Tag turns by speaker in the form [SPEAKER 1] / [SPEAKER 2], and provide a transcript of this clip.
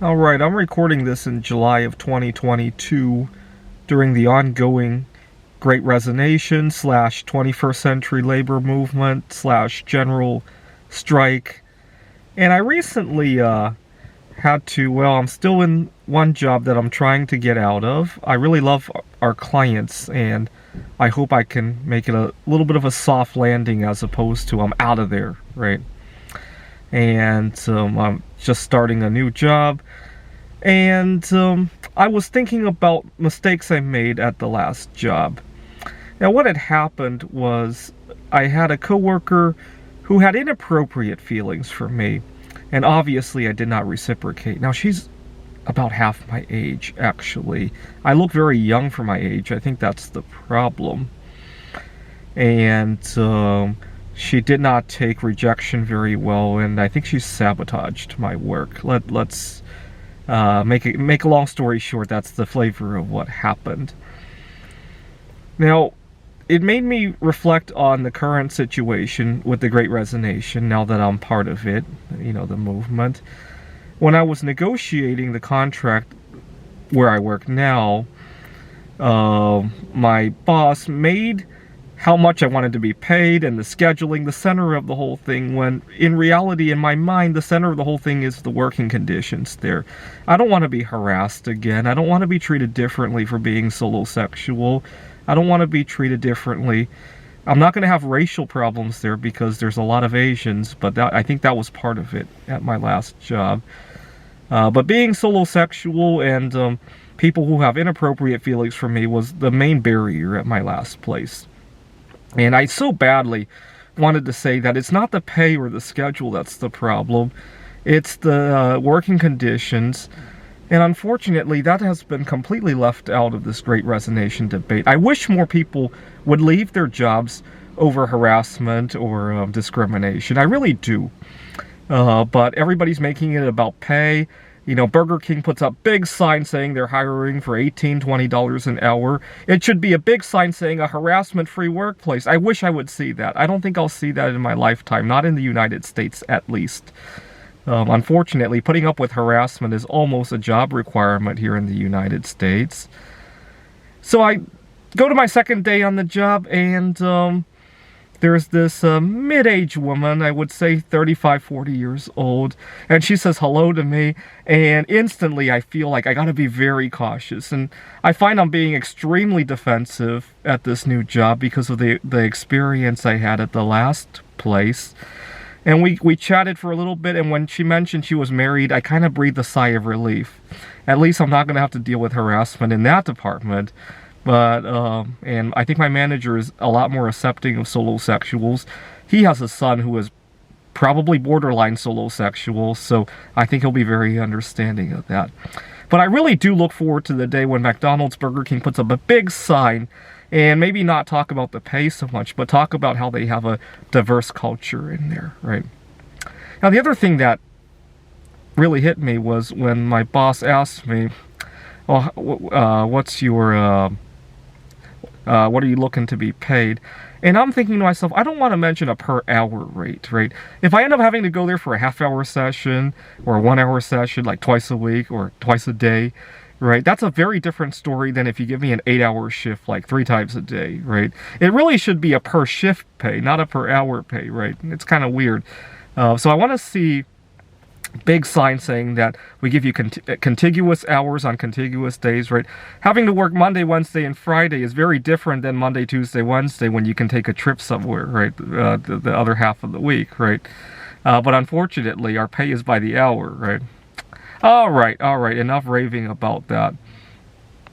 [SPEAKER 1] Alright, I'm recording this in July of 2022 during the ongoing Great Resignation slash 21st Century Labor Movement slash General Strike. And I recently I'm still in one job that I'm trying to get out of. I really love our clients, and I hope I can make it a little bit of a soft landing as opposed to I'm out of there, right? And I'm just starting a new job. And I was thinking about mistakes I made at the last job. Now, what had happened was I had a coworker who had inappropriate feelings for me, and obviously I did not reciprocate. Now, she's about half my age, actually. I look very young for my age. I think that's the problem. And she did not take rejection very well, and I think she sabotaged my work. Let's make a long story short. That's the flavor of what happened. Now, it made me reflect on the current situation with the Great Resignation, now that I'm part of it, the movement. When I was negotiating the contract where I work now, my boss made how much I wanted to be paid and the scheduling the center of the whole thing, when in reality, in my mind, the center of the whole thing is the working conditions there. I don't want to be harassed again. I don't want to be treated differently for being solosexual. I don't want to be treated differently. I'm not going to have racial problems there because there's a lot of Asians, but I think that was part of it at my last job. But being solosexual and people who have inappropriate feelings for me was the main barrier at my last place. And I so badly wanted to say that it's not the pay or the schedule that's the problem. It's the working conditions. And unfortunately, that has been completely left out of this Great Resignation debate. I wish more people would leave their jobs over harassment or discrimination. I really do. But everybody's making it about pay. Burger King puts up big signs saying they're hiring for $18, $20 an hour. It should be a big sign saying a harassment-free workplace. I wish I would see that. I don't think I'll see that in my lifetime, not in the United States at least. Unfortunately, putting up with harassment is almost a job requirement here in the United States. So I go to my second day on the job, and there's this mid-age woman, I would say 35, 40 years old, and she says hello to me, and instantly I feel like I gotta be very cautious, and I find I'm being extremely defensive at this new job because of the experience I had at the last place. And we chatted for a little bit, and when she mentioned she was married, I kind of breathed a sigh of relief. At least I'm not gonna have to deal with harassment in that department. But, and I think my manager is a lot more accepting of solosexuals. He has a son who is probably borderline solosexual, so I think he'll be very understanding of that. But I really do look forward to the day when McDonald's, Burger King puts up a big sign, and maybe not talk about the pay so much, but talk about how they have a diverse culture in there, right? Now, the other thing that really hit me was when my boss asked me, well, what's your... what are you looking to be paid? And I'm thinking to myself, I don't want to mention a per hour rate, right? If I end up having to go there for a half-hour session or a 1 hour session, like twice a week or twice a day, right? That's a very different story than if you give me an 8-hour shift like 3 times a day, right? It really should be a per shift pay, not a per hour pay, right? It's kind of weird. So I want to see big sign saying that we give you contiguous hours on contiguous days, right? Having to work Monday, Wednesday, and Friday is very different than Monday, Tuesday, Wednesday when you can take a trip somewhere, right? The other half of the week, right? But unfortunately, our pay is by the hour, right? All right, enough raving about that.